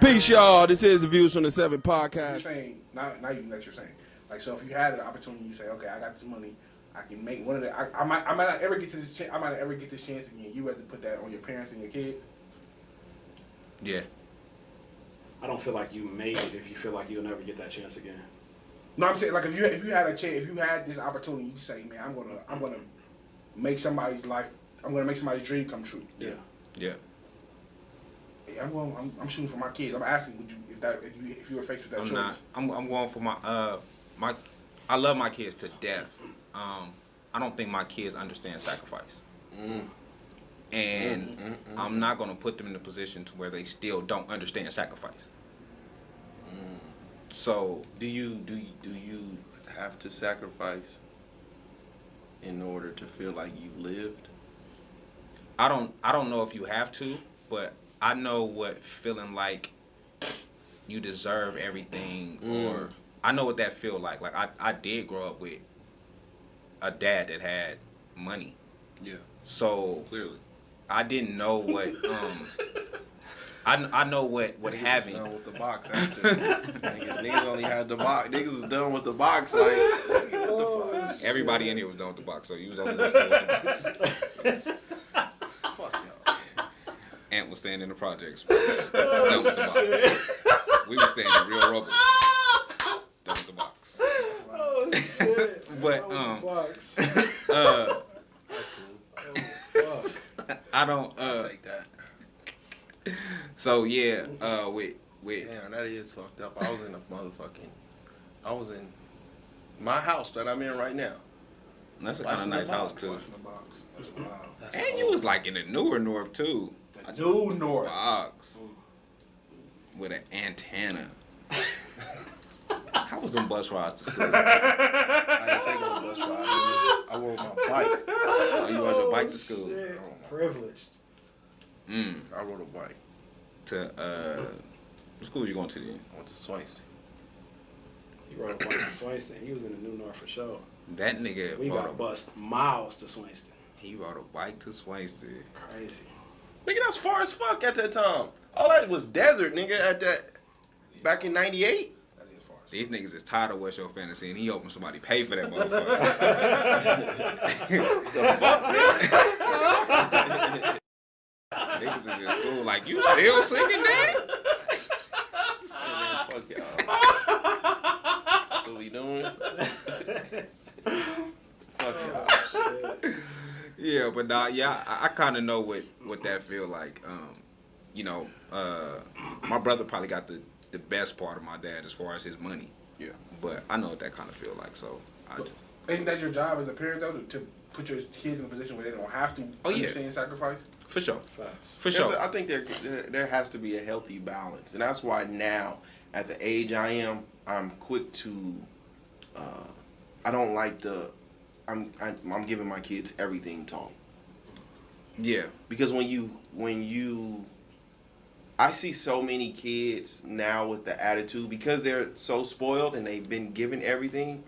Peace, y'all. This is the Views from the Seven podcast. You're saying, not even that you're saying. Like, so if you had an opportunity, you say, okay, I got this money, I can make one of the. I might not ever get this. I might not ever get this chance again. You have to put that on your parents and your kids. Yeah. I don't feel like you made it if you feel like you'll never get that chance again. No, I'm saying like if you had a chance, if you had this opportunity, you say, man, I'm gonna make somebody's life. I'm gonna make somebody's dream come true. Yeah. Yeah. I'm shooting for my kids. I'm asking, would you if you were faced with that choice? Not. I'm going for my I love my kids to death. I don't think my kids understand sacrifice. And I'm not gonna put them in a position to where they still don't understand sacrifice. So do you have to sacrifice in order to feel like you lived? I don't know if you have to, but I know what feeling like you deserve everything, or I know what that feel like. Like I did grow up with a dad that had money. Yeah. So Clearly. I didn't know what I know what having. Done with the box after. niggas only had the box. Niggas was done with the box. Like what the fuck? Everybody in here was done with the box, so you was only still with the box. Fuck y'all. Ant was staying in the projects. Done with the box. We were staying in real rubber. Done with the box. Oh shit. But box. That's cool. Oh, fuck. I don't I'll take that. So yeah, with Damn, that is fucked up. I was in my house that I'm in right now. that's a kind of nice house too. Watching the box. That's wild. And you was like in the newer north too. Due north. Box with an antenna. How was them bus rides to school? I ain't taking no bus ride. I rode my bike. Oh, you rode your bike to school? Shit. Privileged. I rode a bike. To what school you going to then? I went to Swansea. He rode a bike to Swansea. He was in the New North for sure. That nigga We rode got bust miles to Swansea. he rode a bike to Swansea. Crazy. Nigga, that's far as fuck at that time. All that was desert, nigga, at that back in '98. That is far. These niggas is tired of West Shore Fantasy, and he hoping somebody pay for that motherfucker. The fuck, nigga? Niggas is in school like, you still singing that? Man, fuck y'all. That's what we doing. Fuck y'all. Yeah, but nah, yeah, I kind of know what that feel like. My brother probably got the best part of my dad as far as his money. Yeah. But I know what that kind of feel like, so Isn't that your job as a parent though, to put your kids in a position where they don't have to understand sacrifice? For sure. Facts. For sure. I think there has to be a healthy balance, and that's why now, at the age I am, I'm quick to. I don't like I'm giving my kids everything talk. Yeah. Because when you I see so many kids now with the attitude, because they're so spoiled and they've been given everything,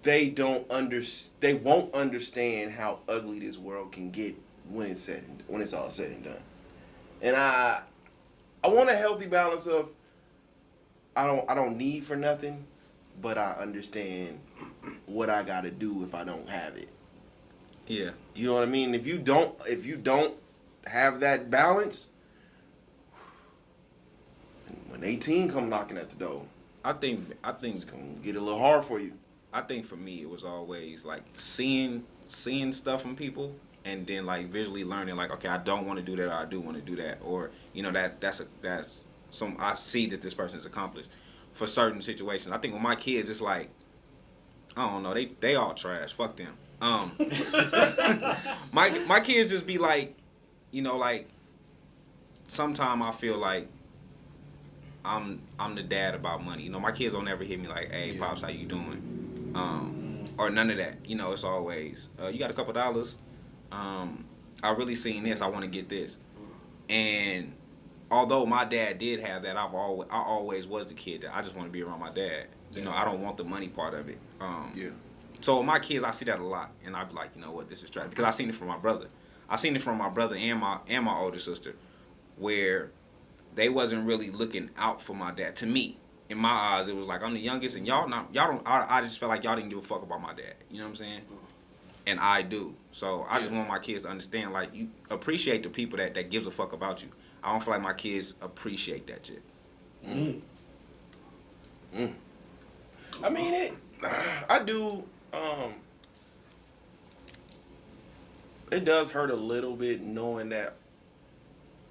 they won't understand how ugly this world can get when it's all said and done. And I want a healthy balance of I don't need for nothing, but I understand what I gotta do if I don't have it. Yeah. You know what I mean? If you don't have that balance, when 18 come knocking at the door, I think it's gonna get a little hard for you. I think for me it was always like seeing stuff from people, and then like visually learning like, okay, I don't want to do that, or I do want to do that, or that's some I see that this person has accomplished for certain situations. I think with my kids it's like, I don't know, they all trash. Fuck them. My kids just be like, like sometime I feel like I'm the dad about money. My kids don't ever hit me like, hey, Pops, how you doing? Or none of that. It's always, you got a couple dollars? I really seen this. I want to get this. And although my dad did have that, I always was the kid that I just want to be around my dad. I don't want the money part of it. So with my kids, I see that a lot, and I be like, you know what, this is trash because I seen it from my brother. I seen it from my brother and my older sister, where they wasn't really looking out for my dad. To me, in my eyes, it was like I'm the youngest, and y'all don't. I just felt like y'all didn't give a fuck about my dad. You know what I'm saying? And I do. So I just want my kids to understand, like, you appreciate the people that gives a fuck about you. I don't feel like my kids appreciate that shit. I mean, I do. It does hurt a little bit knowing that,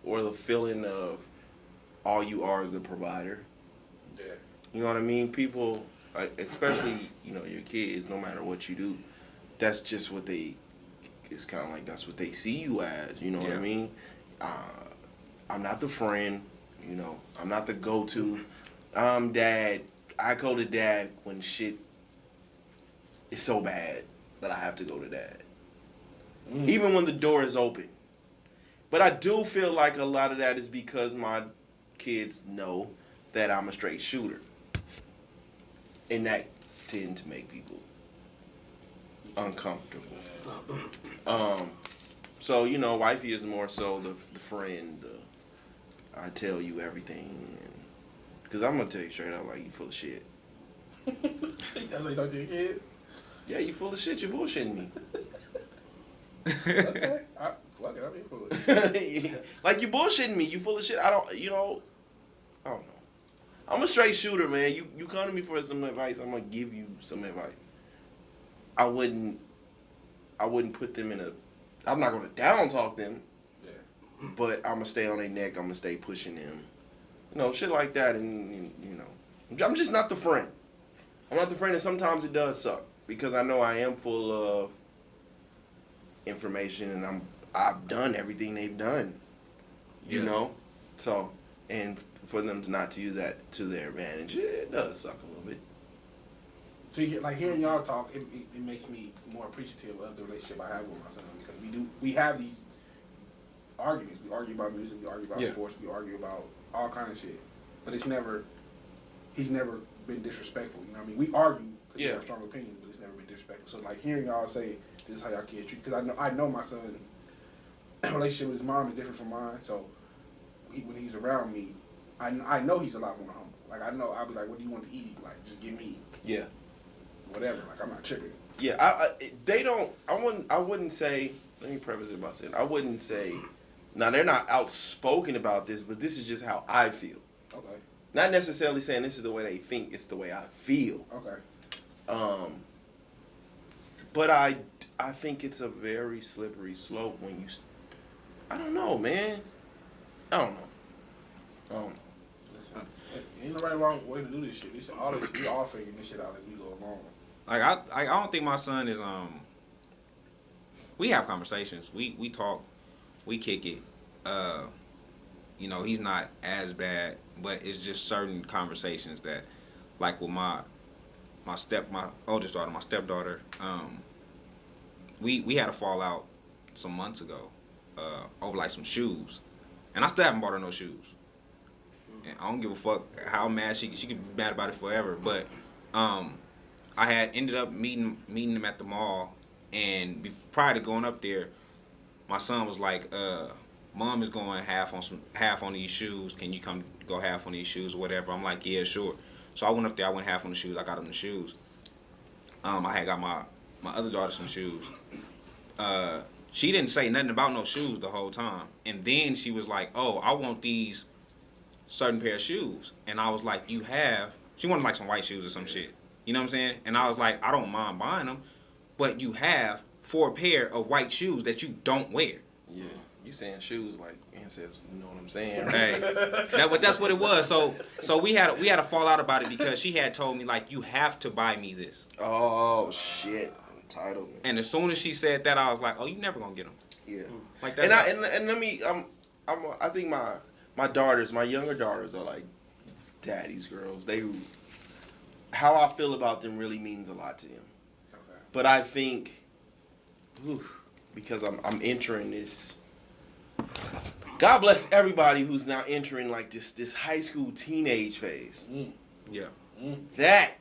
or the feeling of all you are is a provider. Yeah. You know what I mean? People, especially, you know, your kids, no matter what you do, that's just what they, it's kind of like that's what they see you as. You know what I mean? I'm not the friend, you know, I'm not the go-to. Dad. I go to dad when shit is so bad that I have to go to dad. Even when the door is open. But I do feel like a lot of that is because my kids know that I'm a straight shooter. And that tends to make people uncomfortable. So, you know, wifey is more so the friend. I tell you everything. Because I'm going to tell you straight up, like, you full of shit. That's what you talk to your kid? Yeah, you full of shit. You're bullshitting me. Okay. Fuck it, I'm here for it. Like, you bullshitting me. You full of shit. I don't know. I'm a straight shooter, man. You come to me for some advice, I'm going to give you some advice. I wouldn't put them in I'm not going to down talk them. Yeah. But I'm going to stay on their neck. I'm going to stay pushing them. You know, shit like that. And, you know, I'm just not the friend. I'm not the friend, and sometimes it does suck. Because I know I am full of information, and I've done everything they've done. You know? So, and for them to not to use that to their advantage, it does suck a little bit. So, like, hearing y'all talk, it makes me more appreciative of the relationship I have with my son, because we have these arguments. We argue about music, we argue about sports, we argue about all kind of shit. But he's never been disrespectful. You know what I mean? We argue because we have strong opinions, but it's never been disrespectful. So, like, hearing y'all say this is how y'all kids treat, because I know my son's relationship with his mom is different from mine. So when he's around me, I know he's a lot more humble. Like, I know I'll be like, what do you want to eat? Like, just give me whatever. Like, I'm not tripping. Yeah, they don't. I wouldn't say. Let me preface it by saying I wouldn't say. Now, they're not outspoken about this, but this is just how I feel. Okay. Not necessarily saying this is the way they think. It's the way I feel. Okay. But I think it's a very slippery slope when you. I don't know, man. I don't know. Listen, ain't no right or wrong way to do this shit. We all figuring this shit out as we go along. Like I don't think my son is we have conversations. We talk, we kick it. You know, he's not as bad, but it's just certain conversations that, like with my oldest daughter, my stepdaughter, we had a fallout some months ago over like some shoes, and I still haven't bought her no shoes. And I don't give a fuck how mad she can be mad about it forever. But I had ended up meeting them at the mall, and prior to going up there, my son was like, "Mom is going half on these shoes. Can you come go half on these shoes or whatever?" I'm like, "Yeah, sure." So I went up there. I went half on the shoes. I got him the shoes. I had got my other daughter some shoes. She didn't say nothing about no shoes the whole time, and then she was like, "Oh, I want these certain pair of shoes," and I was like, "You have?" She wanted like some white shoes or some shit. You know what I'm saying? And I was like, "I don't mind buying them, but you have 4 pair of white shoes that you don't wear." Yeah, you saying shoes like ancestors. You know what I'm saying? Hey, that's what it was. So we had a fallout about it because she had told me like, "You have to buy me this." Oh shit, entitlement. And as soon as she said that, I was like, "Oh, you never gonna get them." Yeah. Like that. And let me I think my daughters, my younger daughters are like daddy's girls. How I feel about them really means a lot to them. Okay. But I think, because I'm entering this. God bless everybody who's now entering like this high school teenage phase. Yeah. That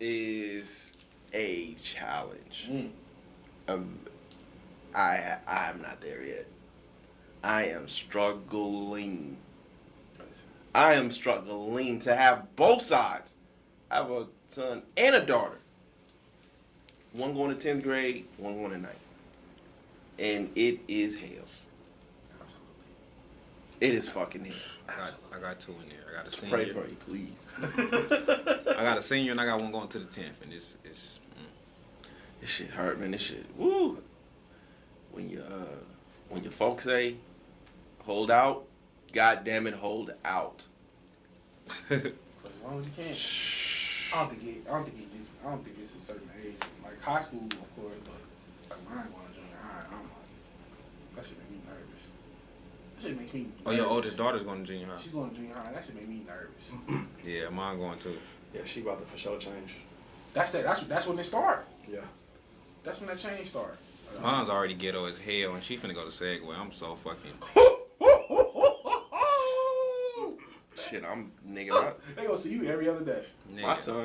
is a challenge. I'm not there yet. I am struggling. I am struggling to have both sides. I have a son and a daughter. One going to 10th grade, one going to 9th. And it is hell. It is fucking hell. I got 2 in there. I got a senior. Pray for you, please. I got a senior and I got one going to the 10th, and it's. This shit hurt, man. This shit, woo. When your folks say, hold out, God damn it, hold out. As long as you can. I don't think it's a certain age. Like high school, of course, but like mine going to junior high, I'm like, that shit make me nervous. That shit makes me nervous. Oh, your oldest daughter's going to junior high. She's going to junior high. That shit make me nervous. Yeah, mine going too. Yeah, she about to for sure change. That's when it start. Yeah. That's when that change start. Mine's already ghetto as hell, and she finna go to Segway. I'm so fucking. Shit, I'm nigga. They gonna see you every other day.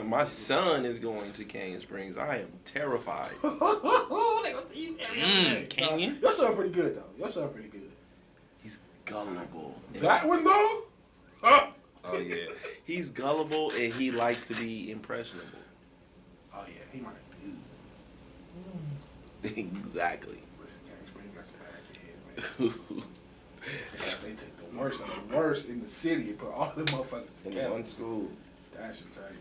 My son is going to Canyon Springs. I am terrified. They gonna see you every other day. Canyon? Your son pretty good though. Your son pretty good. He's gullible. That one though? Oh yeah. He's gullible and he likes to be impressionable. Oh yeah, he might. Exactly. Listen, Canyon Springs got some bad kids, man. They took the worst of the worst in the city and put all them motherfuckers In together. one school. That shit crazy.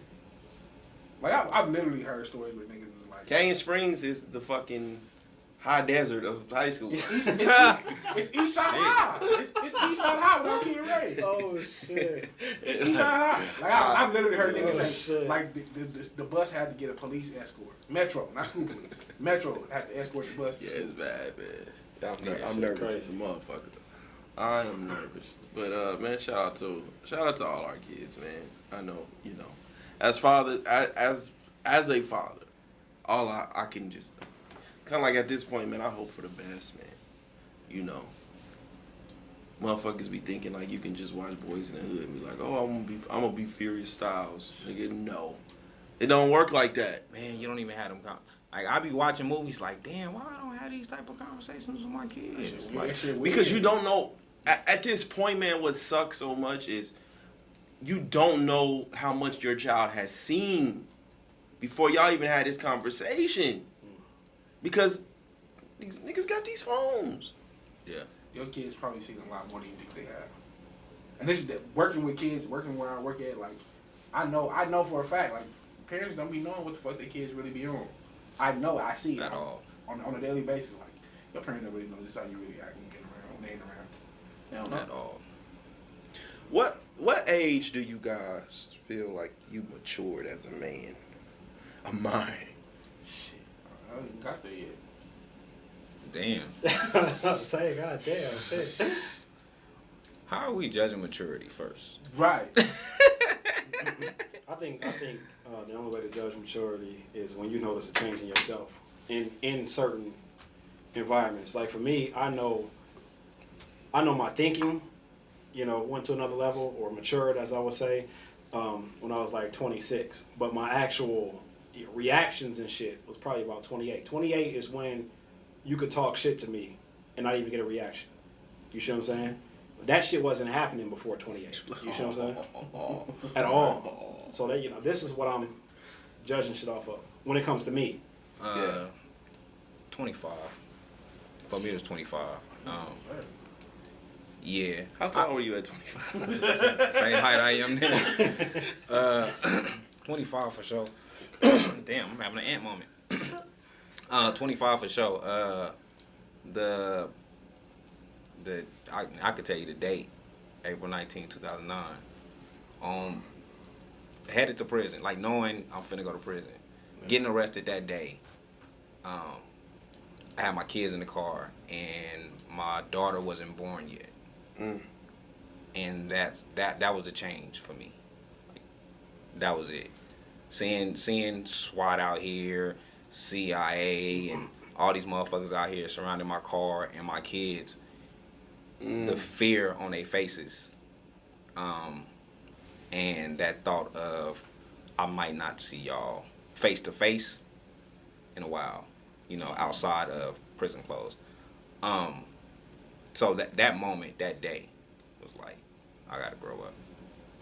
Like I've literally heard stories where niggas was like, Canyon Springs is the fucking high desert of high school. It's East Side High. It's East Side High without Kid Ray. Oh shit. It's East Side High. Like I've literally heard niggas say, shit. like the bus had to get a police escort. Metro, not school police. Metro had to escort the bus to Yeah, school. it's bad, man. Yeah, I'm nervous crazy. as a motherfucker. I am nervous, but man, shout out to all our kids, man. I know, as a father, all I can just kind of like at this point, man. I hope for the best, man. Motherfuckers be thinking like you can just watch Boys in the Hood and be like, oh, I'm gonna be Furious Styles. Nigga, no, it don't work like that. Man, you don't even have them. Like I be watching movies, like, damn, why I don't have these type of conversations with my kids? Like, Because you don't know. At this point, man, what sucks so much is you don't know how much your child has seen before y'all even had this conversation. Because these niggas got these phones. yeah. Your kids probably seen a lot more than you think they have. And this is working with kids, working where I work at. Like, I know for a fact, like parents don't be knowing what the fuck their kids really be on. I know, I see it At all. on a daily basis. Like your parents don't really know this is how you really act when you get around, when they ain't around. They don't know. At all. What age do you guys feel like you matured as a man? A mind. Shit, I ain't got there yet. Damn. Say, God damn, shit. How are we judging maturity first? Right. I think the only way to judge maturity is when you notice a change in yourself in certain environments. Like for me, I know my thinking, went to another level or matured, as I would say, when I was like 26. But my actual reactions and shit was probably about 28. 28 is when you could talk shit to me and not even get a reaction. You see what I'm saying? That shit wasn't happening before 28. You see what I'm saying? At all. So that this is what I'm judging shit off of when it comes to me. 25. For me, it was 25. Yeah. How tall were you at 25? Same height I am now. 25 for sure. Damn, I'm having an ant moment. 25 for sure. I could tell you the date, April 19, 2009. Headed to prison, like knowing I'm finna go to prison. Getting arrested that day. I had my kids in the car, and my daughter wasn't born yet. And that was the change for me. That was it. Seeing SWAT out here, CIA, and all these motherfuckers out here surrounding my car and my kids. The fear on their faces. And that thought of I might not see y'all face to face in a while, outside of prison clothes. So that moment, that day, was like, I gotta grow up.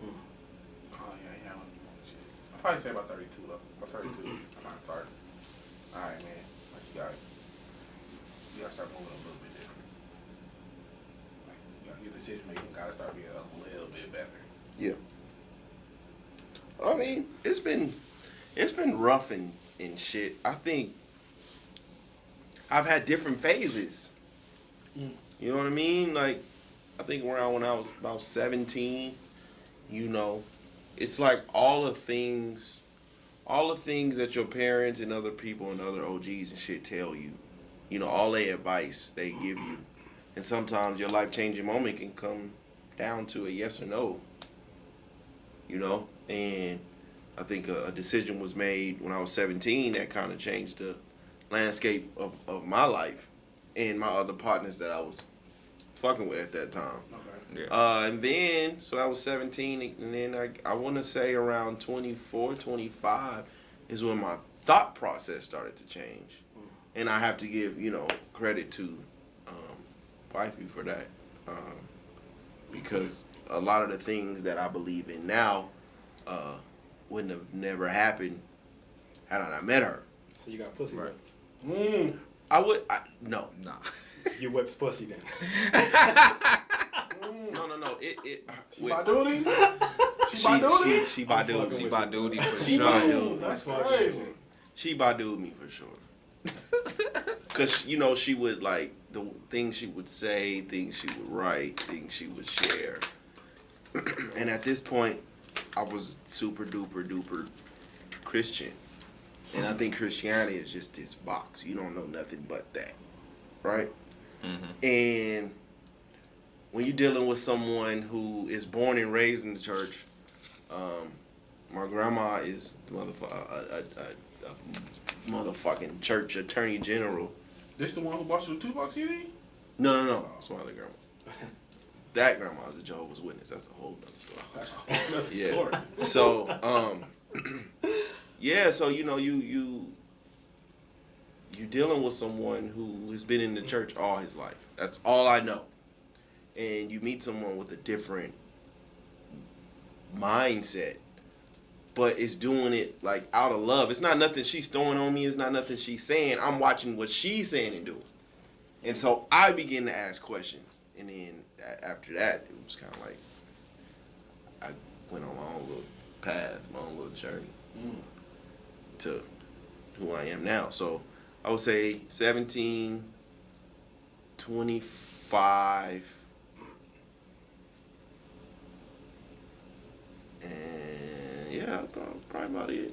Oh yeah. I'll probably say about 32 though. About 32. I'm not starting. All right, man. Like you gotta start moving a little bit different. Like, your decision making gotta start being a little bit better. Yeah. I mean, it's been rough and shit. I think I've had different phases. You know what I mean? Like, I think around when I was about 17, it's like all the things that your parents and other people and other OGs and shit tell you, all their advice they give you. And sometimes your life-changing moment can come down to a yes or no, and I think a decision was made when I was 17 that kind of changed the landscape of my life and my other partners that I was fucking with at that time. Okay. Yeah. And then, so I was 17, and then I want to say around 24, 25 is when my thought process started to change. And I have to give, credit to wifey for that. Because a lot of the things that I believe in now wouldn't have never happened had I not met her. So you got pussy Right. whipped. No. Nah. You whips pussy then. No. She by duty? She by duty? She by duty. She by duty for She sure. by duty. That's crazy. She by dude me for sure. Cause she would like the things she would say, things she would write, things she would share. And at this point, I was super duper Christian. And I think Christianity is just this box. You don't know nothing but that. Right? Mm-hmm. And when you're dealing with someone who is born and raised in the church, my grandma is a motherfucking church attorney general. This the one who bought you the Tupac CD? No. It's my other grandma. That grandma is a Jehovah's Witness. That's a whole other story. That's a Yeah. story. So, yeah. So you dealing with someone who has been in the church all his life. That's all I know. And you meet someone with a different mindset, but it's doing it like out of love. It's not nothing she's throwing on me. It's not nothing she's saying. I'm watching what she's saying and doing. And so I begin to ask questions. And then after that, it was kind of like I went on my own little path, my own little journey to who I am now. So I would say 17, 25, and yeah, I thought probably about it.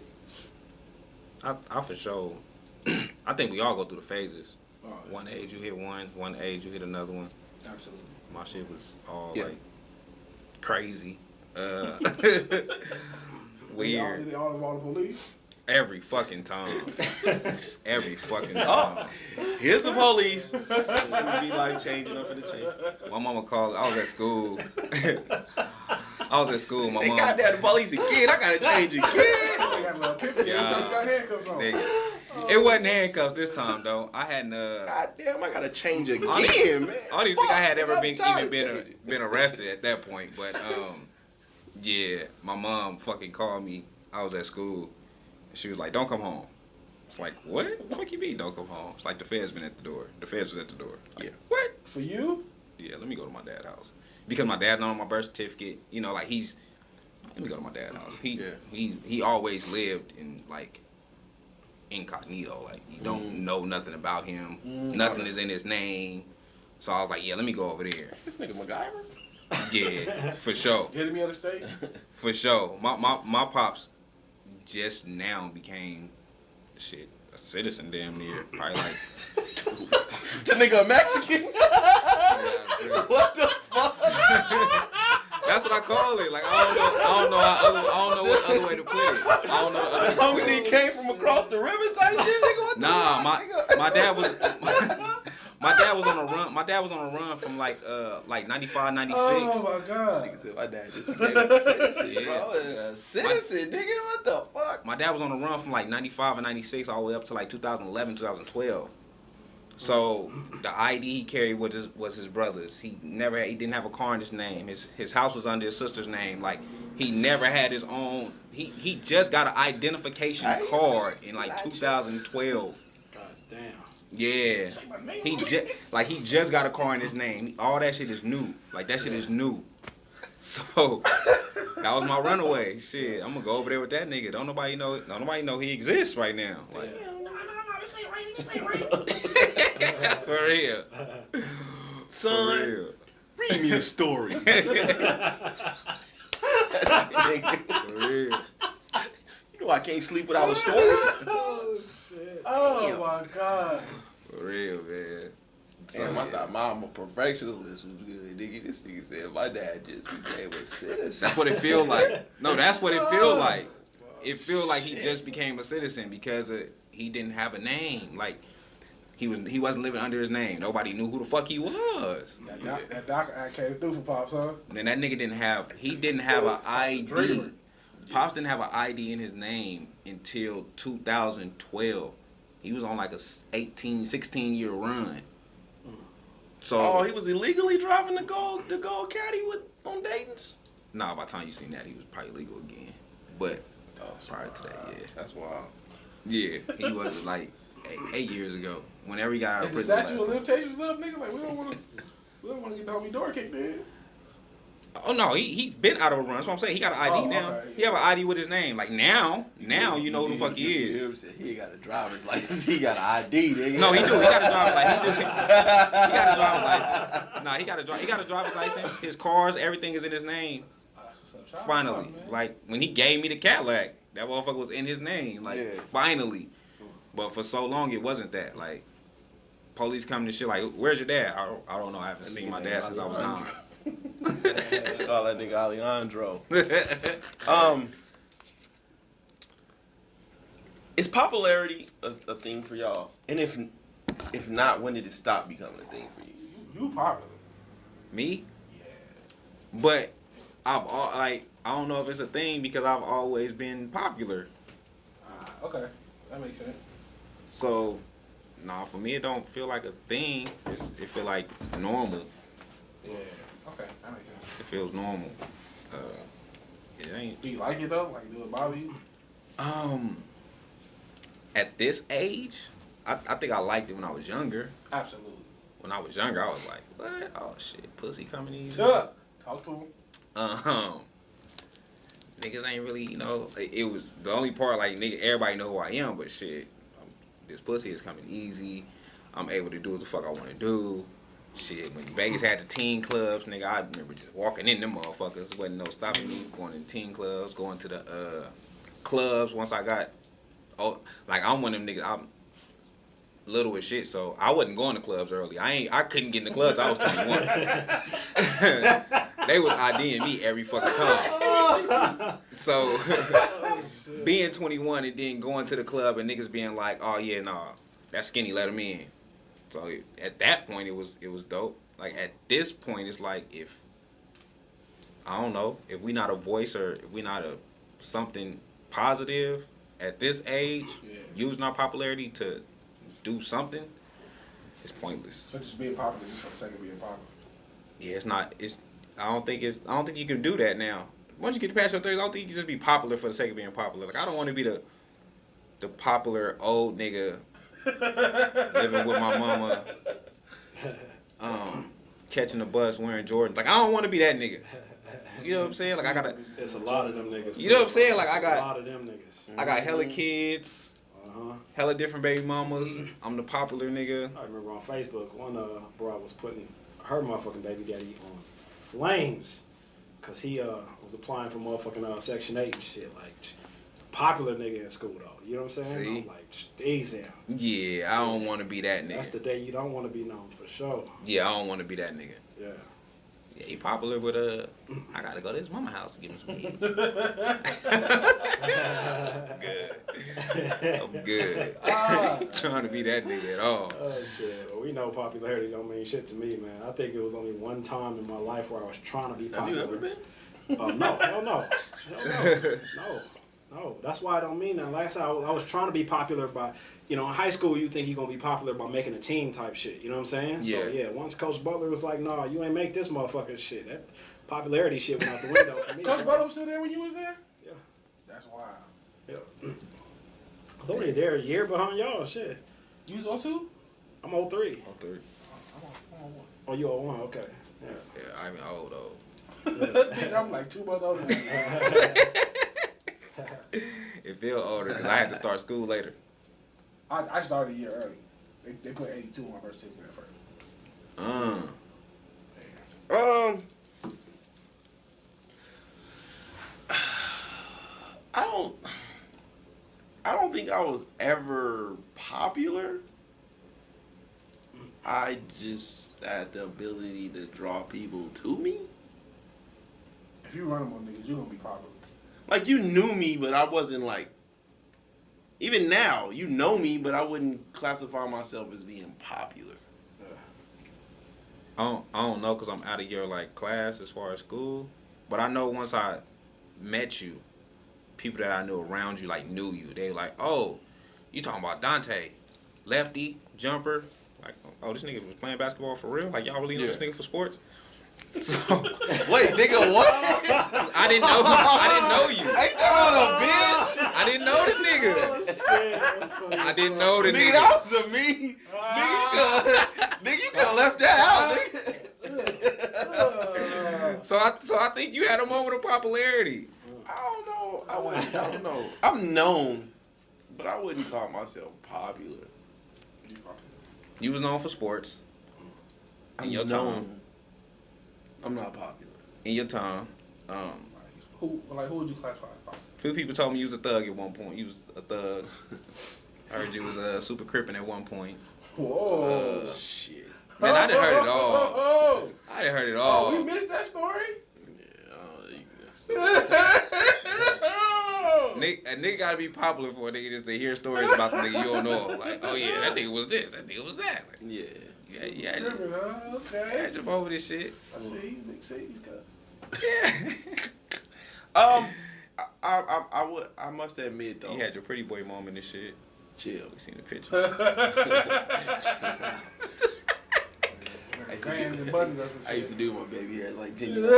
I for sure. I think we all go through the phases. Oh, yeah. One age you hit one age you hit another one. Absolutely. My shit was all Yeah. like crazy. Weird. Did they all involve the police? Every fucking time. Every fucking Oh, time. here's the police. It's gonna be life changing up in the change. My mama called. I was at school. My Say, mom. goddamn, the police again. I gotta change again. They got an epiphany. Yeah. They got handcuffs on. Nigga. It wasn't handcuffs this time though. I hadn't. Goddamn, I gotta change again, I don't even- man. I don't even think I had Fuck, ever I'm been tired even of been changing. been arrested at that point. But yeah, my mom fucking called me. I was at school. She was like, "Don't come home." It's like, what? What the fuck you mean, don't come home? It's like the feds been at the door. The feds was at the door. Like, Yeah. What? For you? Yeah, let me go to my dad's house. Because my dad not on my birth certificate. Like let me go to my dad's house. He always lived in like incognito. Like you don't know nothing about him. Nothing is in his name. So I was like, yeah, let me go over there. This nigga MacGyver. Yeah, for sure. Hitting me on the state? For sure. My pops just now became a citizen damn near. Probably like The nigga a Mexican? What the fuck? That's what I call it. Like I don't know what other way to put it. I don't know. The homie that came from across the river type shit, nigga. What the Nah, fuck, nigga? my dad was My dad was on a run. My dad was on a run from like 95, 96. Oh my god. Nigga said my dad just became a citizen, Yeah. bro. A citizen, nigga. What the fuck? My dad was on a run from like 95 and 96 all the way up to like 2011, 2012. So the ID he carried was his brother's. He didn't have a car in his name. His house was under his sister's name. Like he never had his own. He just got an identification card in like 2012. God damn. Yeah. He just got a car in his name. All that shit is new. Like that shit is new. So that was my runaway. Shit, I'm gonna go over there with that nigga. Don't nobody know he exists right now. Like, This ain't right. for real. Son, For real. read me a story. For real. You know I can't sleep without a story. Oh shit. Oh my god. For real, man. Damn, I thought I'm a perfectionalist was good, nigga. This nigga said my dad just became a citizen. That's what it feel like. No, that's what it feel like. It feel like he just became a citizen because he didn't have a name. Like he wasn't living under his name. Nobody knew who the fuck he was. That doc came through for Pops, huh? And then that nigga didn't have an ID. Pops didn't have an ID in his name until 2012. He was on like a 16-year run. So Oh, he was illegally driving the gold caddy on Dayton's? nah, by the time you seen that, he was probably legal again. But prior to that, yeah. That's wild. Yeah, he was like 8 years ago. Whenever he got out of Is the prison. statute of limitations up, nigga? Like we don't want to get the homie door kicked in. Oh no, he been out of a run. That's what I'm saying. He got an ID now. Okay. He have an ID with his name. Like now you know who the fuck he is. He ain't got a driver's license. He got an ID, nigga. No, he do. He got a driver's license. He got a driver's license. Nah, he got a driver's license. His cars, everything is in his name. Finally, like when he gave me the Cadillac, that motherfucker was in his name. Like finally, but for so long it wasn't that. Like police come to shit. Like, where's your dad? I don't know. I haven't seen my dad since I was 9. Call that nigga Alejandro. Is popularity a thing for y'all? And if not, when did it stop becoming a thing for you? You popular. Me? Yeah. But I don't know if it's a thing because I've always been popular. Okay, that makes sense. So, nah, for me it don't feel like a thing. It feel like normal. Yeah. Okay, that makes sense. It feels normal. It ain't. Do you like it though? Like, do it bother you? At this age, I think I liked it when I was younger. Absolutely. When I was younger, I was like, what? Oh shit, pussy coming easy. Talk to him. Niggas ain't really, it was the only part like nigga, everybody know who I am, but shit, this pussy is coming easy. I'm able to do what the fuck I want to do. Shit, when Vegas had the teen clubs, nigga, I remember just walking in them motherfuckers. Wasn't no stopping me going in teen clubs, going to the clubs once I got, I'm one of them niggas, I'm little as shit, so I wasn't going to clubs early. I couldn't get in the clubs, I was 21. They was IDing me every fucking time. So, being 21 and then going to the club and niggas being like, oh yeah, nah, that skinny, let him in. So at that point, it was dope. Like at this point, it's like if I don't know if we not a voice or if we not a something positive at this age, using our popularity to do something, it's pointless. So just being popular just for the sake of being popular. Yeah, it's not. I don't think you can do that now. Once you get past your 30s, I don't think you can just be popular for the sake of being popular. Like I don't want to be the popular old nigga. Living with my mama, catching the bus, wearing Jordans. Like I don't want to be that nigga. You know what I'm saying? Like I gotta. It's a lot of them niggas. You know what I'm saying? Like I a got lot of them niggas. I got hella kids, hella different baby mamas. I'm the popular nigga. I remember on Facebook, one bro was putting her motherfucking baby daddy on flames, cause he was applying for motherfucking Section 8 and shit. Like popular nigga in school though. You know what I'm saying? See? I'm like, easy. Yeah, I don't want to be that nigga. That's the day you don't want to be known for sure. Yeah, I don't want to be that nigga. Yeah. Yeah, he popular, but I gotta go to his mama house to give him some weed. I'm good. Trying to be that nigga at all. Oh shit! Well, we know popularity don't mean shit to me, man. I think it was only one time in my life where I was trying to be popular. Have you ever been? No, hell no, no. That's why I don't mean that. Last time I was trying to be popular by, in high school you think you're gonna be popular by making a team type shit. You know what I'm saying? Yeah. So yeah, once Coach Butler was like, "Nah, you ain't make this motherfucking shit." That popularity shit went out the window for me. Coach Butler was still there when you was there? Yeah. That's wild. Yeah. I was only there a year behind y'all. Shit. You was 02? I'm 03. I'm 30. I'm on 1. Oh, you 01? Okay. Yeah. Yeah, I mean old. Nigga, I'm like 2 months older than you. It feel older because I had to start school later. I started a year early. They put 82 on my birth certificate at first. I don't think I was ever popular. I just had the ability to draw people to me. If you run them on niggas, you gonna be popular. Like, you knew me, but I wasn't like. Even now, you know me, but I wouldn't classify myself as being popular. I don't know because I'm out of your class as far as school, but I know once I met you, people that I knew around you knew you. They were like, oh, you talking about Dante, lefty, jumper. Like, oh, this nigga was playing basketball for real? Like, y'all really know this nigga for sports? So, Wait, nigga, what? I didn't know you. Ain't that on a bitch? I didn't know the nigga. I didn't know the Nigga, nigga. that was a me. Nigga, you could have left that out, nigga. So I think you had a moment of popularity. I don't know. I'm known, but I wouldn't call myself popular. You was known for sports. I'm In your known. time. I'm not popular. In your time. Who would you classify as popular? Few people told me you was a thug at one point. You was a thug. I heard you was super crippin' at one point. Whoa. Shit. Man, I done heard it all. Oh, I done heard it all. we missed that story? Yeah, A nigga gotta be popular for a nigga just to hear stories about the nigga you don't know. Like, oh yeah, that nigga was this, that nigga was that. Like, yeah. yeah. Okay. Yeah, jump over this shit. I see. Big C's, cuz. Yeah. I must admit though. You had your pretty boy moment and shit. Chill. We seen the picture. I used to do my baby hairs like Jimmy. This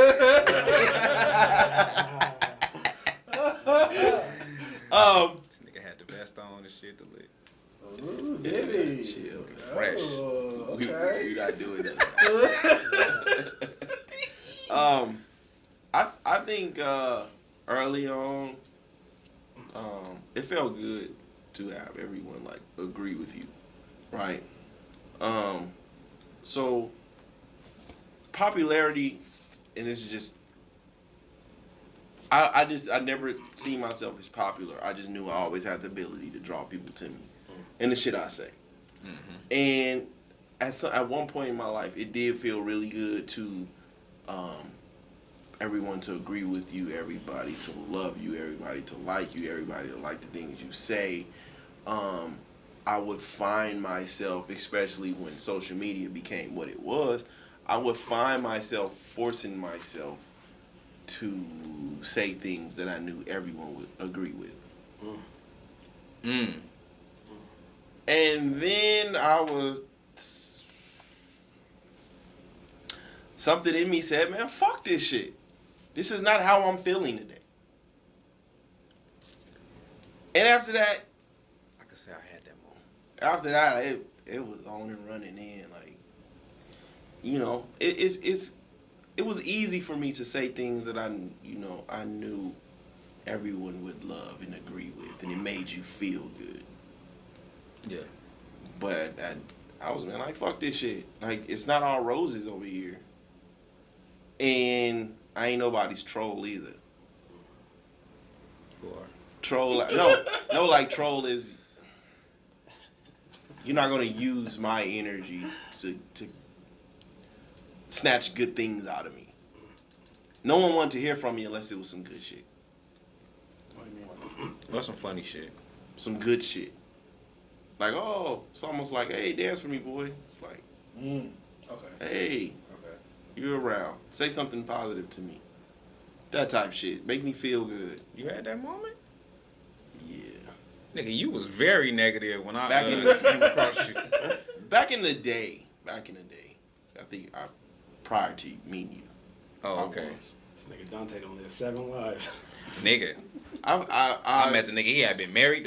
nigga had the vest on and shit to lick. Ooh, did he? Chill. Fresh. Oh, okay. We not doing that. I think early on, it felt good to have everyone agree with you, right? So popularity, and this is just, I never seen myself as popular. I just knew I always had the ability to draw people to me, and the shit I say. Mm-hmm. And at one point in my life, it did feel really good to everyone to agree with you, everybody to love you, everybody to like you, everybody to like the things you say. I would find myself, especially when social media became what it was, I would find myself forcing myself to say things that I knew everyone would agree with. And then something in me said, man, fuck this shit. This is not how I'm feeling today. And after that, I could say I had that moment. after that, it was on and running in. It was easy for me to say things that I knew everyone would love and agree with, and it made you feel good. Yeah. But I was like, fuck this shit. It's not all roses over here. And I ain't nobody's troll either. You are. Troll, troll is, you're not gonna use my energy to snatch good things out of me. No one wanted to hear from me unless it was some good shit. What do you mean? What's some funny shit? Some good shit. Like, oh, it's almost like, hey, dance for me, boy. It's like, Okay. hey, Okay. you're around. Say something positive to me. That type shit. Make me feel good. You had that moment? Yeah. Nigga, you was very negative when I Back in came across you. Back in the day. I think prior to meeting you. Oh, okay. This nigga Dante don't live 7 lives. Nigga. I met the nigga. He had been married,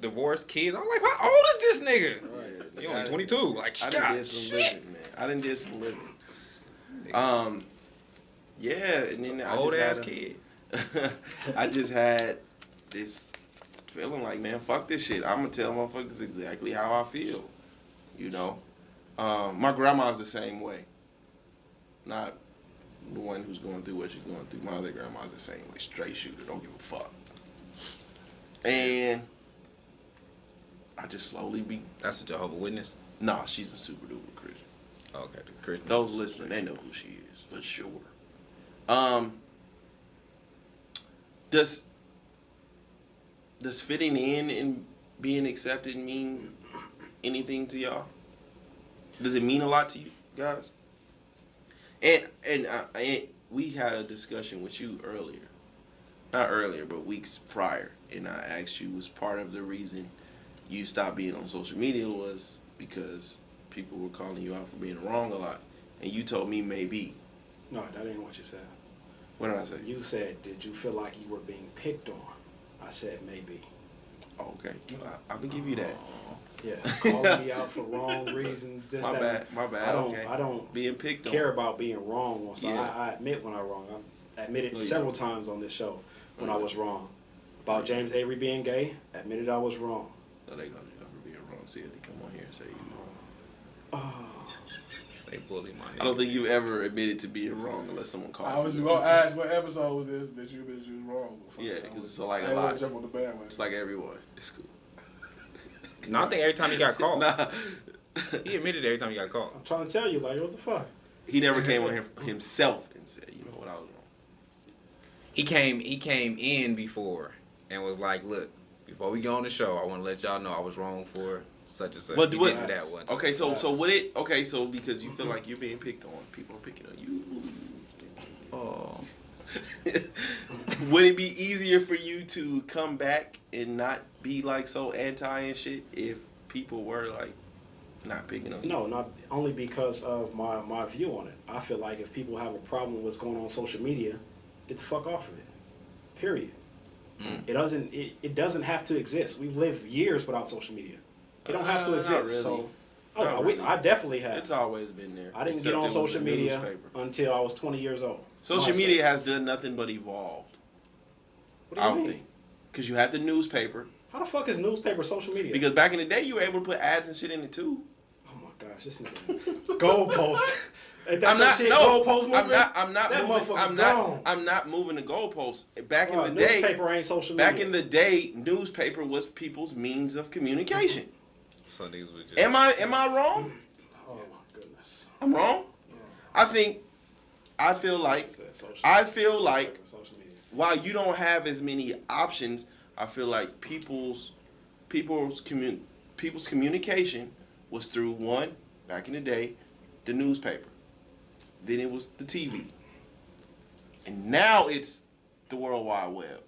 divorced, kids. I'm like, how old is this nigga? Right. He only 22. Like, I done did some living, man. I done did some living. Yeah, and then I Old just ass had kid. I just had this feeling like, man, fuck this shit. I'm gonna tell motherfuckers exactly how I feel. You know, my grandma's the same way. Not the one who's going through what she's going through. My other grandma's the same way. Straight shooter, don't give a fuck. And I just slowly be. That's a Jehovah's Witness? Nah, she's a super duper Christian. Okay, the Christian. Those listening, they know who she is for sure. Does fitting in and being accepted mean anything to y'all? Does it mean a lot to you guys? And we had a discussion with you earlier, not earlier, but weeks prior, and I asked you, was part of the reason you stopped being on social media was because people were calling you out for being wrong a lot, and you told me maybe. No, that ain't what you said. What did I say? You said, did you feel like you were being picked on? I said, maybe. Oh, okay, I can give you that. Yeah, calling me out for wrong reasons. This, My that. bad. I don't Being picked on. care about being wrong. So Yeah. I admit when I'm wrong. I admitted No, several times on this show when I was wrong. About James Avery being gay, admitted I was wrong. No, they gonna do for being wrong. See, they come on here and say you wrong. Oh. They bully my nigga. I don't think you ever admitted to being wrong unless someone called you. I was gonna ask what episode was this that you admitted you was wrong. Yeah, because it's like I a lot. jump on the bandwagon. It's like everyone. It's cool. No, I think every time he got called. Nah. He admitted every time he got called. I'm trying to tell you, like, what the fuck? He never came on himself and said, you know what, I was wrong. He came in before and was like, look, before we go on the show, I want to let y'all know I was wrong for such and such. But He what? did that one time. Okay, so because you feel like you're being picked on, people are picking on you. Oh. Would it be easier for you to come back and not be like so anti and shit if people were like not picking on you? No, not only because of my view on it. I feel like if people have a problem with what's going on social media, get the fuck off of it. Period. It doesn't have to exist. We've lived years without social media. It don't have to Not exist. really. So, Not really. I definitely have. It's always been there. I didn't except get on it was social a media newspaper. until I was 20 years old. Social MySpace. media has done nothing but evolved. What do you I would mean? think. Because you had the newspaper. How the fuck is newspaper social media? Because back in the day, you were able to put ads and shit in it too. Oh my gosh, this nigga. Goalpost. Ain't that I'm your not. shit, No, goalpost moving? I'm not That moving. motherfucker gone. I'm not moving the goalposts. Back in Bro, the day, newspaper ain't social media. back in the day, newspaper was people's means of communication. So niggas would just. Am I wrong? Oh my goodness. I'm wrong. I feel like Social media. while you don't have as many options, I feel like people's communication was through one, back in the day, the newspaper. Then it was the TV. And now it's the World Wide Web.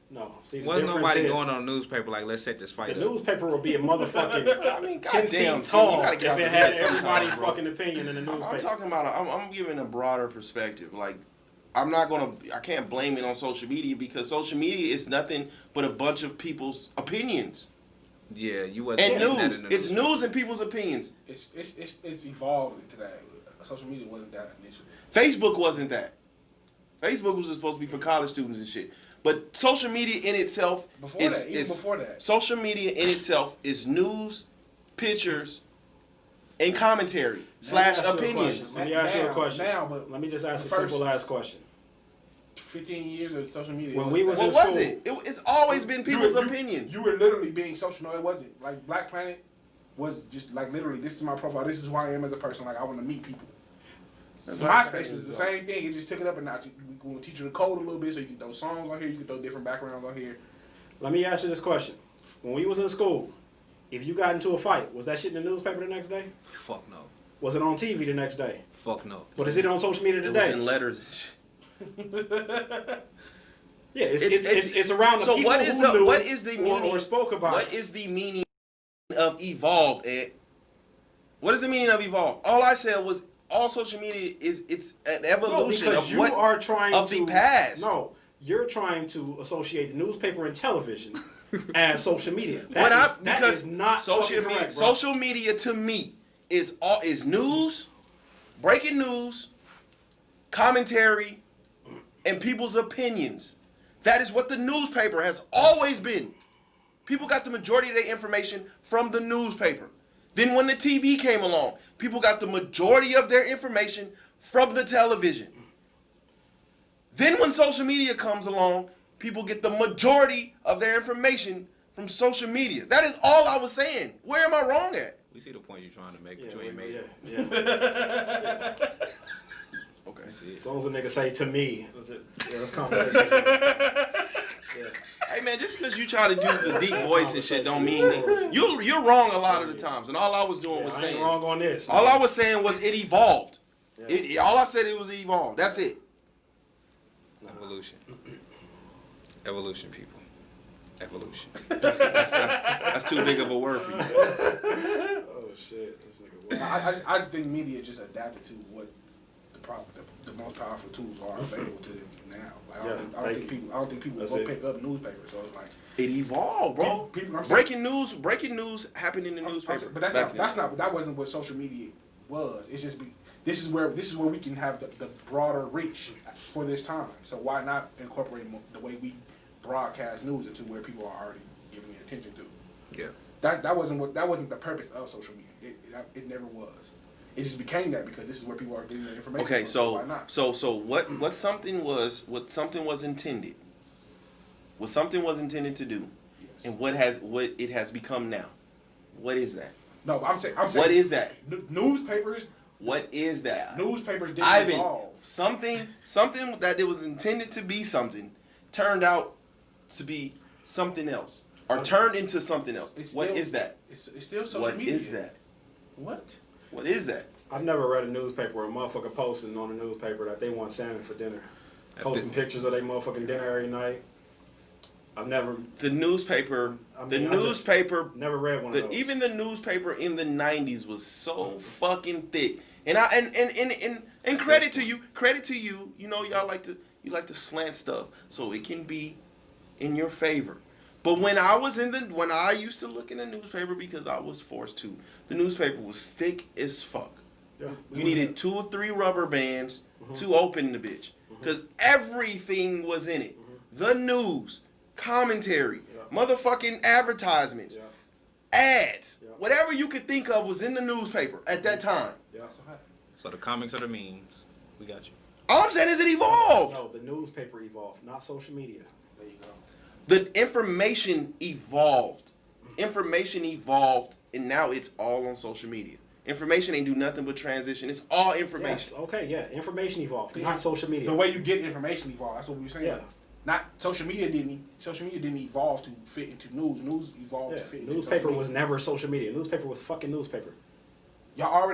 No, see, the Wasn't difference nobody is, going on the newspaper like, let's set this fight the up. newspaper would be a motherfucking I mean, 10 goddamn, feet Tim, you tall gotta if get out it the had bed sometimes, everybody's bro. fucking opinion in the newspaper. I'm talking about, I'm giving a broader perspective. Like, I can't blame it on social media because social media is nothing but a bunch of people's opinions. Yeah, you wasn't And getting that news. in the It's news and people's opinions. It's evolved into that. Social media wasn't that initially. Facebook wasn't that. Facebook was supposed to be for college students and shit. But social media in itself Before that. Social media in itself is news, pictures, and commentary / opinions. Let me ask you a Now, question. but Let me just ask a first- simple ass question. 15 years of social media. When we was What in was school. it? It's always been people's opinions. You were literally being social. No, it wasn't. Like Black Planet was just like literally. This is my profile. This is who I am as a person. Like I want to meet people. So MySpace was the same thing. It just took it up a notch. We going to teach you the code a little bit, so you can throw songs on here. You can throw different backgrounds on here. Let me ask you this question: when we was in school, if you got into a fight, was that shit in the newspaper the next day? Fuck no. Was it on TV the next day? Fuck no. But is it on social media It was today? in letters. Yeah, it's around the so people what is who the knew what is the meaning or spoke about what it. is the meaning of evolved, Ed? What is the meaning of evolved? All I said was all social media it's an evolution because of you what are trying of to, the past. No, you're trying to associate the newspaper and television as social media. That is not social media. correct, bro. Social media to me is news, breaking news, commentary, and people's opinions. That is what the newspaper has always been. People got the majority of their information from the newspaper. Then when the TV came along, people got the majority of their information from the television. Then when social media comes along, people get the majority of their information from social media. That is all I was saying. Where am I wrong at? We see the point you're trying to make, Yeah, but you ain't made it. yeah. Okay. As long as a nigga say to me, that's conversation. Yeah. Hey man, just because you try to use the deep voice and shit don't mean that you're wrong a lot of the times. And all I was doing was I saying ain't wrong on this. all I was saying was it evolved. Yeah. All I said it was evolved. That's it. Evolution. Evolution, people. Evolution. That's too big of a word for you. Oh shit, this nigga. I just think media just adapted to what the most powerful tools are available to them now. Like, I don't think people will go pick up newspapers. So it's like It evolved, bro. Breaking news happened in the newspaper. But that wasn't what social media was. It's just this is where we can have the broader reach for this time. So why not incorporate the way we broadcast news into where people are already giving attention to? Yeah. That wasn't the purpose of social media. It never was. It just became that because this is where people are getting their information. Okay, from, so why not? so what something was intended. What something was intended to do, Yes. and what it has become now. What is that? No, I'm saying. What is that? Newspapers? What is that? Newspapers didn't Ivan, evolve. something that it was intended to be something turned out to be something else, or turned into something else. What is that? It's still social What media. is that? What? What is that? I've never read a newspaper where a motherfucker posting on the newspaper that they want salmon for dinner. Posting pictures of their motherfucking dinner every night. I've never. The newspaper. Never read one of those. Even the newspaper in the '90s was so fucking thick. And credit to you. You know y'all like to slant stuff so it can be in your favor. But when I used to look in the newspaper because I was forced to, the newspaper was thick as fuck. Yeah. You needed 2 or 3 rubber bands to open the bitch. Because everything was in it. The news, commentary, motherfucking advertisements, ads, whatever you could think of was in the newspaper at that time. Yeah. So the comics are the memes. We got you. All I'm saying is it evolved. No, the newspaper evolved, not social media. There you go. The information evolved. Information evolved, and now it's all on social media. Information ain't do nothing but transition. It's all information. Yes, okay, yeah. Information evolved, not social media. The way you get information evolved. That's what we were saying. Yeah. Not social media didn't evolve to fit into news. News evolved to fit into Newspaper social was media. never social media. Newspaper was fucking newspaper. Y'all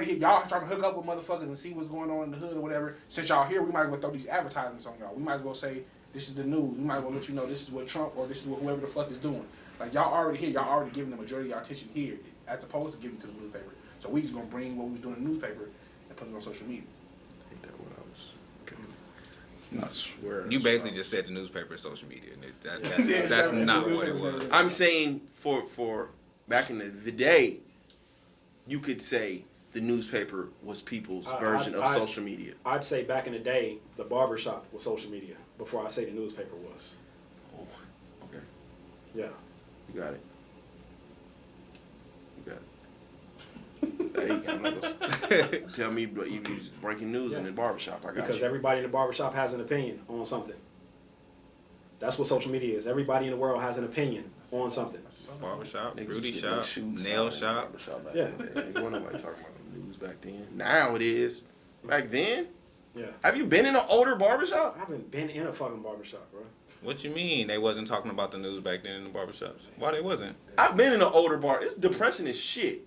trying to hook up with motherfuckers and see what's going on in the hood or whatever. Since y'all here, we might as well throw these advertisements on y'all. We might as well say this is the news. We might as well let you know this is what Trump or this is what whoever the fuck is doing. Like y'all already here. Y'all already giving the majority of y'all attention here as opposed to giving to the newspaper. So we just gonna bring what we was doing in the newspaper and put it on social media. Ain't that what I was? Okay. I swear. You basically just said the newspaper is social media. And that's not what it was. I'm saying for back in the day, you could say the newspaper was people's version of social media. I'd say back in the day, the barbershop was social media before I say the newspaper was. Oh, okay. Yeah. You got it. Hey, I'm not gonna tell me but you was breaking news in the barbershop. I got Because you. everybody in the barbershop has an opinion on something. That's what social media is. Everybody in the world has an opinion on something. Barbershop, Niggas beauty was getting shop, shoes nail signed in the shop. barbershop back Yeah. in the day. Nigga, wasn't nobody talking about the news back then. Now it is. Back then, Yeah. Have you been in an older barbershop? I haven't been in a fucking barbershop, bro. What you mean they wasn't talking about the news back then in the barbershops? Why they wasn't? I've been in an older bar. It's depressing as shit.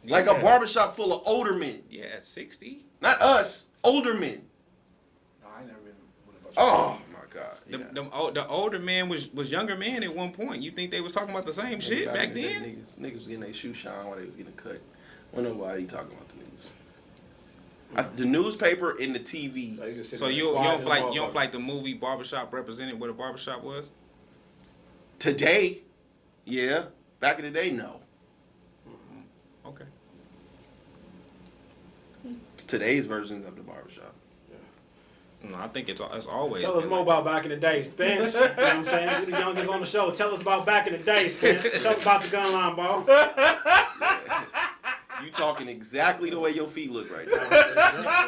Yeah. Like a barbershop full of older men. Yeah, at 60. Not us. Older men. No, I ain't never been with a bunch Oh my god. The older man was younger man at one point. You think they was talking about the same shit back in the then? day, niggas was getting their shoe shine while they was getting cut. I don't know why you talking about the news. The newspaper and the TV. So you don't feel like the movie Barbershop represented what a barbershop was? Today, yeah. Back in the day, no. Okay. It's today's versions of the barbershop. No, I think it's always. Tell us more about back in the day, Spence. You know what I'm saying? You the youngest on the show. Tell us about back in the day, Spence. Tell us about the gun line, ball. You talking exactly the way your feet look right now.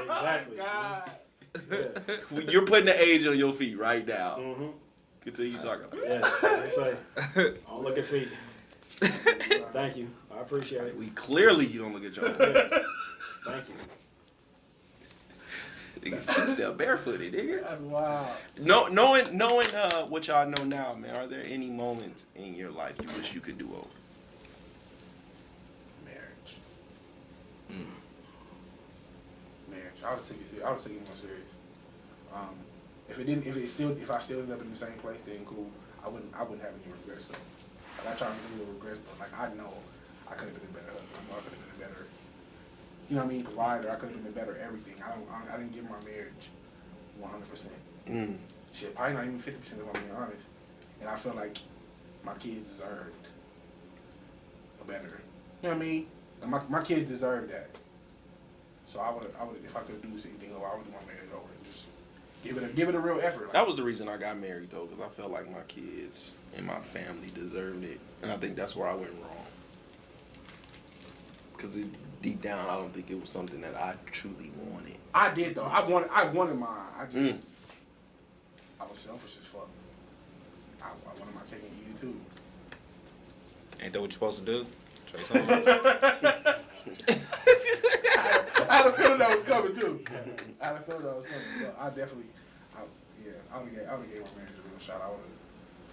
Exactly. God. Yeah. You're putting the age on your feet right now. Mm-hmm. Continue talking. Yeah. I say, don't look at feet. Thank you. I appreciate it. We clearly you don't look at your feet. Yeah. Thank you. Nigga, still barefooted, nigga. That's wild. Knowing what y'all know now, man, are there any moments in your life you wish you could do over? Marriage. Marriage. I would take it serious. I would take it more serious. If I still ended up in the same place, then cool. I wouldn't have any regrets though. Like I try to make no regrets, but like I know I could have been a better husband. I know I could have been a better, you know what I mean, provider. I could have been a better everything. I didn't give my marriage 100%. Shit, probably not even 50% if I'm being honest. And I feel like my kids deserved a better. You know what I mean? Like my kids deserve that. So I would if I could do anything over, I would do my marriage over and just give it a real effort. Like, That was the reason I got married though, because I felt like my kids and my family deserved it, and I think that's where I went wrong. Because deep down, I don't think it was something that I truly wanted. I did though. I wanted mine. I just I was selfish as fuck. I wanted my cake and eat it too. Ain't that what you're supposed to do? Trey Songz. I had a feeling that was coming too. I had a feeling that was coming. But I definitely, I would have gave my marriage a real shot. I would have,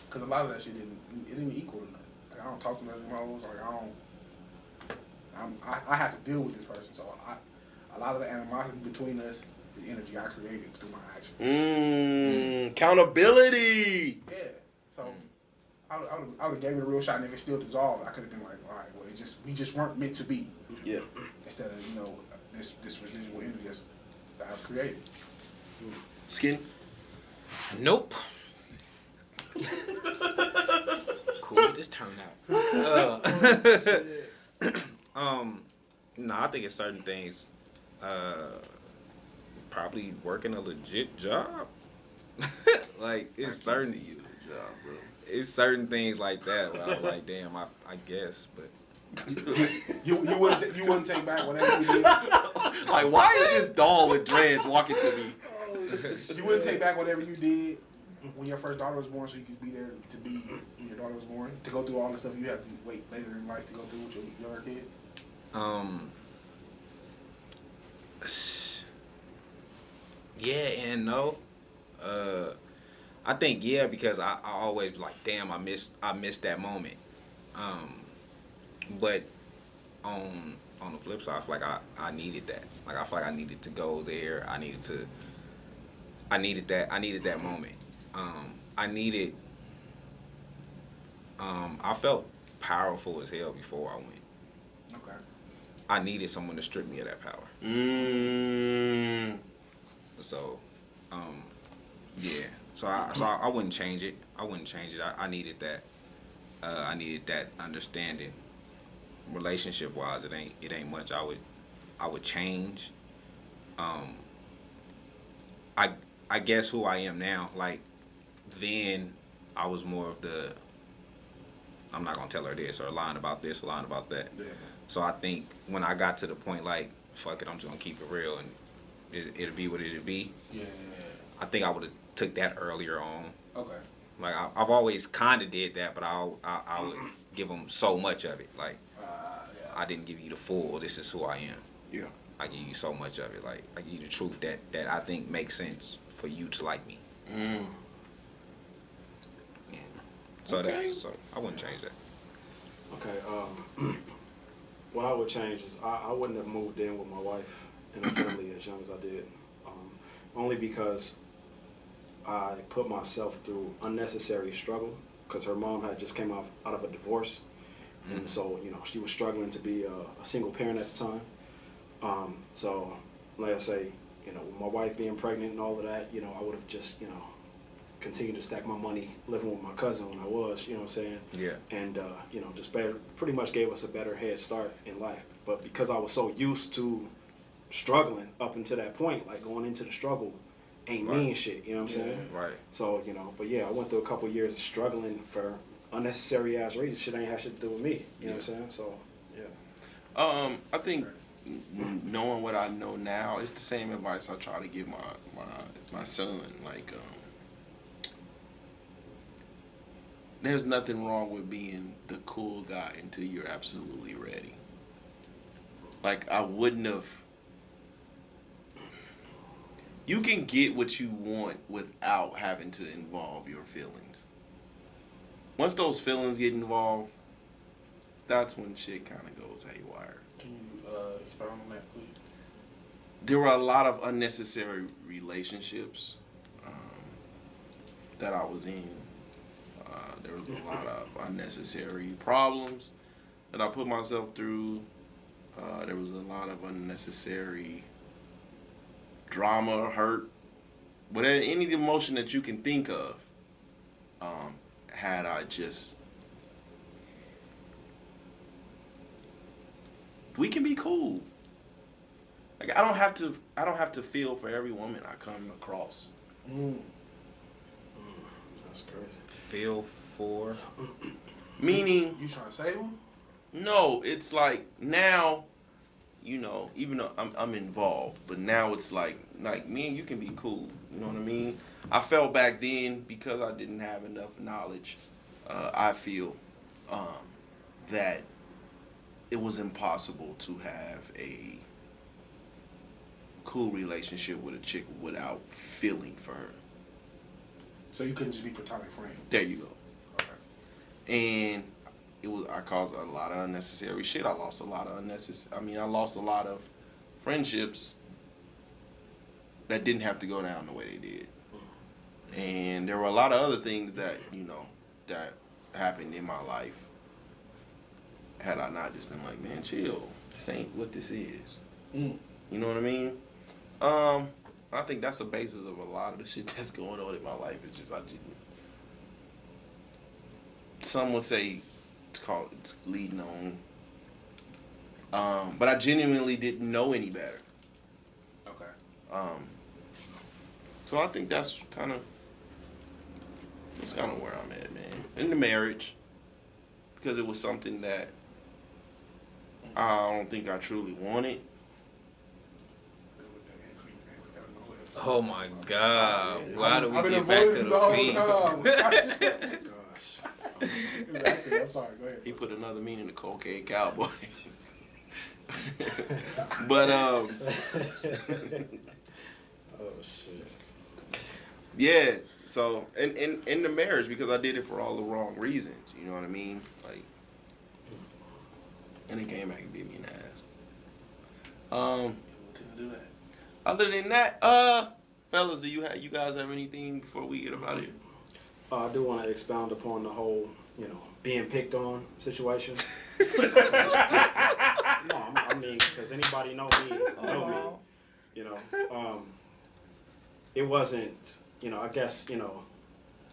because a lot of that shit didn't equal to nothing. Like I don't talk to none of them hoes. Like I have to deal with this person. So a lot of the animosity between us is energy I created through my actions. Accountability. Yeah. So I would have gave it a real shot, and if it still dissolved, I could have been like, all right, well, we just weren't meant to be. Yeah. Instead of this residual energy that I've created. Skin. Nope. Cool. This turned out. No, I think it's certain things. Probably working a legit job. Like it's certain. You a job, bro. It's certain things like that where I'm like, damn, I guess, but. You wouldn't take back whatever you did. Like, why is this doll with dreads walking to me? You wouldn't take back whatever you did when your first daughter was born, so you could be there to be when your daughter was born, to go through all the stuff you have to wait later in life to go through with your younger kids. Yeah and no. I think yeah, because I always like, damn, I missed that moment. But on the flip side, I feel like I needed that. Like I feel like I needed to go there. I needed that moment. I felt powerful as hell before I went. Okay. I needed someone to strip me of that power. So, yeah. So I wouldn't change it. I needed that. I needed that understanding. Relationship wise, it ain't much I would change. I guess who I am now, like then I was more of the I'm not gonna tell her this or lying about this or lying about that. Yeah. So I think when I got to the point like fuck it, I'm just gonna keep it real and it'll be what it'll be. Yeah. I think I would have took that earlier on. Okay. Like I've always kind of did that, but I would give them so much of it. Like Yeah. I didn't give you the full. This is who I am. Yeah. I give you so much of it. Like I give you the truth that I think makes sense for you to like me. Mm. Yeah. So Okay. so I wouldn't change that. Okay. What I would change is I wouldn't have moved in with my wife and her family as young as I did, only because I put myself through unnecessary struggle because her mom had just came out of a divorce, and so she was struggling to be a single parent at the time. So like I say, with my wife being pregnant and all of that, I would have just continued to stack my money living with my cousin when I was, what I'm saying? Yeah. And, just pretty much gave us a better head start in life. But because I was so used to struggling up until that point, like going into the struggle ain't mean shit, you know what I'm saying? Right. So, but yeah, I went through a couple years of struggling for unnecessary ass reasons. Shit ain't have shit to do with me, you know what I'm saying? So, yeah. I think knowing what I know now, it's the same advice I try to give my son. Like, there's nothing wrong with being the cool guy until you're absolutely ready. Like, I wouldn't have. You can get what you want without having to involve your feelings. Once those feelings get involved, that's when shit kind of goes haywire. Can you expound on that, please? There were a lot of unnecessary relationships that I was in. There was a lot of unnecessary problems that I put myself through. There was a lot of unnecessary drama, hurt, whatever, any emotion that you can think of. Had I just, we can be cool. Like I don't have to feel for every woman I come across. That's crazy. Feel for. Meaning, You trying to save them? no, it's like now, even though I'm involved, but now it's like me and you can be cool. You know what I mean? I felt back then because I didn't have enough knowledge. I feel that it was impossible to have a cool relationship with a chick without feeling for her. So you couldn't just be platonic friend. There you go. Okay. And I caused a lot of unnecessary shit. I lost a lot of friendships that didn't have to go down the way they did. And there were a lot of other things that, that happened in my life. Had I not just been like, man, chill. This ain't what this is. You know what I mean? I think that's the basis of a lot of the shit that's going on in my life. It's just some would say it's leading on. But I genuinely didn't know any better. Okay. So I think that's kind of where I'm at, man. In the marriage, because it was something that I don't think I truly wanted. Oh my God! Yeah. Why do we I've been get back to avoiding the whole feet? time. Gosh. Exactly. I'm sorry. Go ahead. He put another meaning to cocaine cowboy. But Oh shit. yeah. So in the marriage, because I did it for all the wrong reasons. You know what I mean? Like, and it came back and bit me in the ass. To do that. Other than that, fellas, do you guys have anything before we get about it? I do want to expound upon the whole, being picked on situation. No, I mean, because anybody know me, it wasn't, I guess, the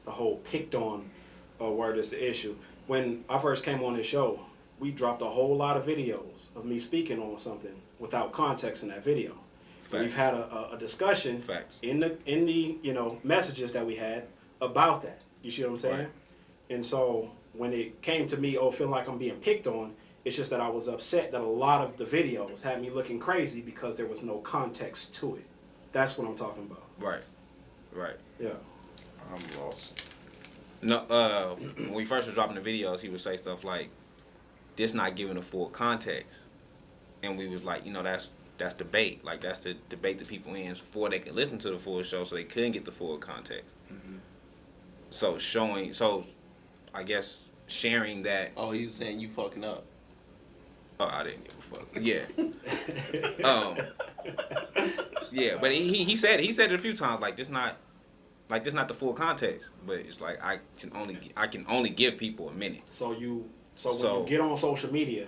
whole picked on word is the issue. When I first came on this show, we dropped a whole lot of videos of me speaking on something without context in that video. Facts. We've had a discussion Facts. in the messages that we had about that. You see what I'm saying? Right. And so when it came to me, feeling like I'm being picked on, it's just that I was upset that a lot of the videos had me looking crazy because there was no context to it. That's what I'm talking about. Right. Yeah. I'm lost. No, when we first was dropping the videos, he would say stuff like, "This not giving a full context," and we was like, that's that's debate. Like that's the debate that people in before they could listen to the full show, so they couldn't get the full context. Mm-hmm. So I guess sharing that. Oh, he's saying you fucking up. Oh, I didn't give a fuck. Yeah. Yeah, but he said it a few times. Like this not the full context. But it's like I can only give people a minute. So when you get on social media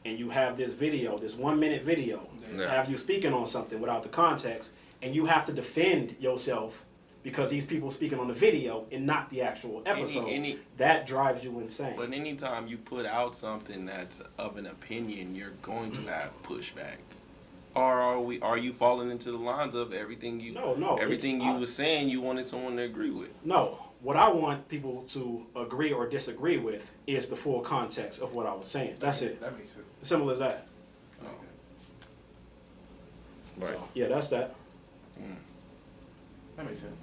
and you have this video, this 1 minute video, have you speaking on something without the context, and you have to defend yourself because these people speaking on the video and not the actual episode, that drives you insane. But anytime you put out something that's of an opinion, you're going to have pushback. Or are you falling into the lines of everything you was saying you wanted someone to agree with? No. What I want people to agree or disagree with is the full context of what I was saying. That's it. That makes sense. Simple as that. Oh. Right. So, yeah, that's that. That makes sense.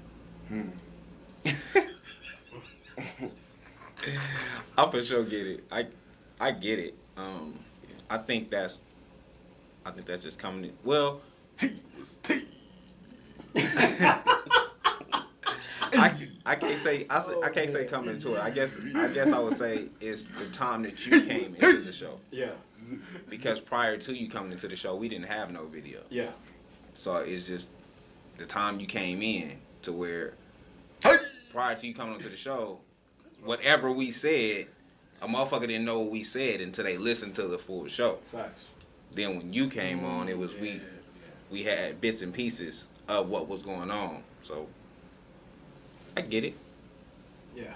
I for sure get it. I get it. I think that's just coming in. Well, I can't say coming into it. I guess I would say it's the time that you came into the show. Yeah. Because prior to you coming into the show, we didn't have no video. Yeah. So it's just the time you came in to where prior to you coming onto the show, whatever we said, a motherfucker didn't know what we said until they listened to the full show. Facts. Then when you came on, it was we had bits and pieces of what was going on. So I get it. Yeah.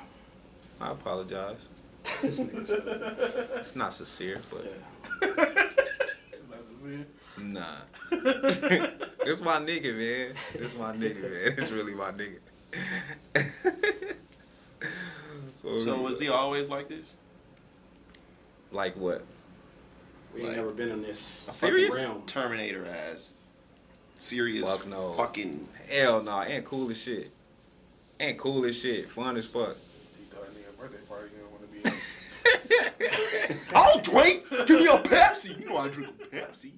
I apologize. This nigga said It's not sincere, but nah. It's my nigga, man. It's my nigga, man. It's really my nigga. So was he always like this? Like what? we ain't never been in this Serious? fucking realm. Terminator ass. Serious. Fuck no. Fucking. Hell no. And cool as shit. And cool as shit. Fun as fuck. He thought that nigga birthday party he don't want to be in. I don't drink. Give me a Pepsi. You know I drink a Pepsi.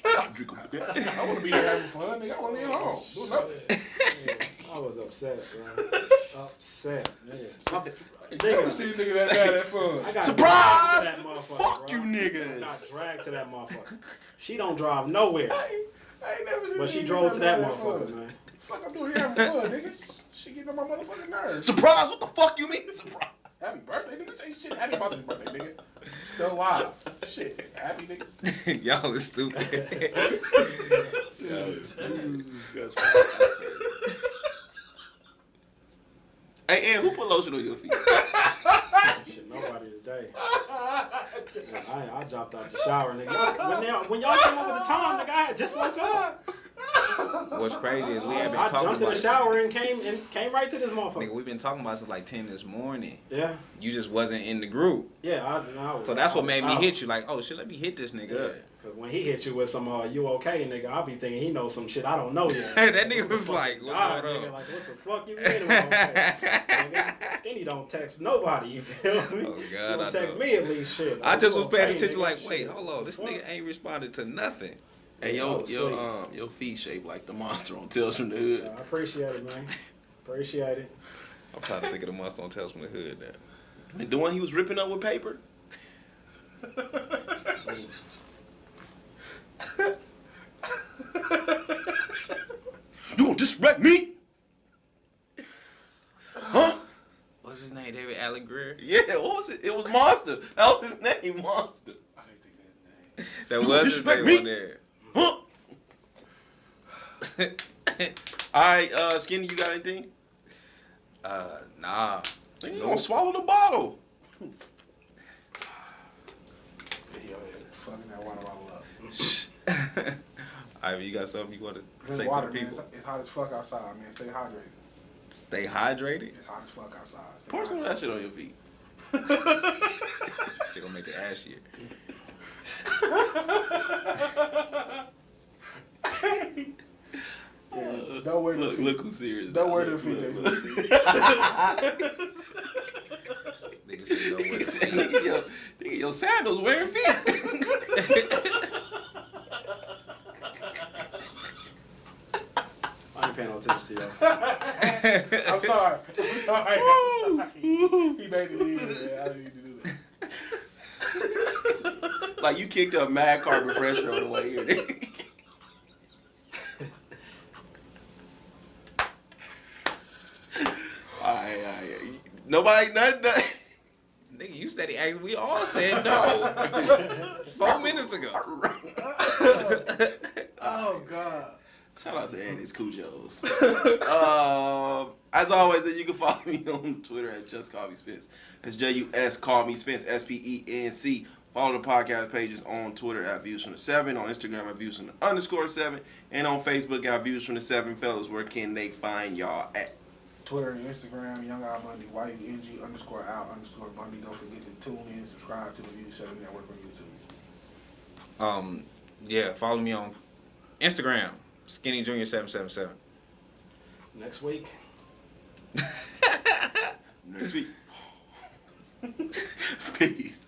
I drink a Pepsi. I want to be there having fun, nigga. I want to be at home. Do nothing. I was upset, bro. Upset. I never seen a nigga that bad at fun. I got Surprise! dragged to that motherfucker, Fuck bro. you niggas. I got dragged to that motherfucker. She don't drive nowhere, I ain't never seen a but she nigga drove to that bad at motherfucker, fun. man. Fuck, I'm doing here having fun, nigga. She getting on my motherfucking nerves. Surprise! What the fuck you mean? Surprise! Happy birthday, nigga. Say shit. Happy about this birthday, nigga. Still alive. Shit. Happy, nigga. Y'all is stupid. That's Hey, Ed, who put lotion on your feet? Shit, nobody today. I dropped out the shower, nigga. When y'all came up with the time, nigga, I had just woke up. What's crazy is we have been I talking jumped in about the shower and came right to this Nigga, motherfucker. we've been talking about this like 10 this morning. Yeah, You just wasn't in the group. yeah. I was, So that's what made me out. hit you. Like, oh shit, let me hit this nigga up. Cause when he hit you with some you okay, nigga, I'll be thinking he knows some shit I don't know yet. That nigga was like, what's God, going nigga, on? like, what the fuck you mean? I'm okay? Nigga, Skinny don't text nobody, you feel me? Oh, God, you don't I text know. me at least shit. I Like, just you was paying okay, attention nigga? like, wait, Shit, hold on. This fuck? nigga ain't responded to nothing. Hey, Oh, your feet shaped like the monster on Tales from the Hood. I appreciate it, man. Appreciate it. I'm trying to think of the monster on Tales from the Hood now. The one he was ripping up with paper? You gonna disrespect me? Huh? What's his name? David Allen Greer? Yeah, what was it? It was Monster. That was his name, Monster. I didn't think that name. That You was his disrespect name me? on Huh? there. Alright, Skinny, you got anything? Nah. Nigga, you gonna swallow the bottle. Yo, fucking that water bottle up. Ivy, you got something you want to Drink say water, to the man. people? It's hot as fuck outside, man. Stay hydrated. Stay hydrated. It's hot as fuck outside. Stay Pour some of that hydrated. shit on your feet. Shit gonna make it ashier. Yeah, don't wear the feet. Look who's serious. Don't now. wear the Look, feet. look, Next look. week. Nigga said no He way. said, nigga, your sandals wearing feet. paying no attention to y'all. I'm sorry. He made it easy, man. I didn't need to do that. Like you kicked up mad carbon pressure on the way here. Alright. Nobody, nothing. Nigga, you said he asked. We all said no. 4 minutes ago. Oh, God. Shout out to Andy's Cujos. As always, you can follow me on Twitter at Just Call Me Spence. That's JUS Call Me Spence, SPENC. Follow the podcast pages on Twitter at Views from the 7, on Instagram at Views from the _7, and on Facebook at Views from the 7. Fellas, where can they find y'all at? Twitter and Instagram, Young Al Bundy, YUNG_Al_Bundy. Don't forget to tune in, subscribe to the View 7 Network on YouTube. Yeah, follow me on Instagram, Skinny Junior 777. Next week. Next week. Peace.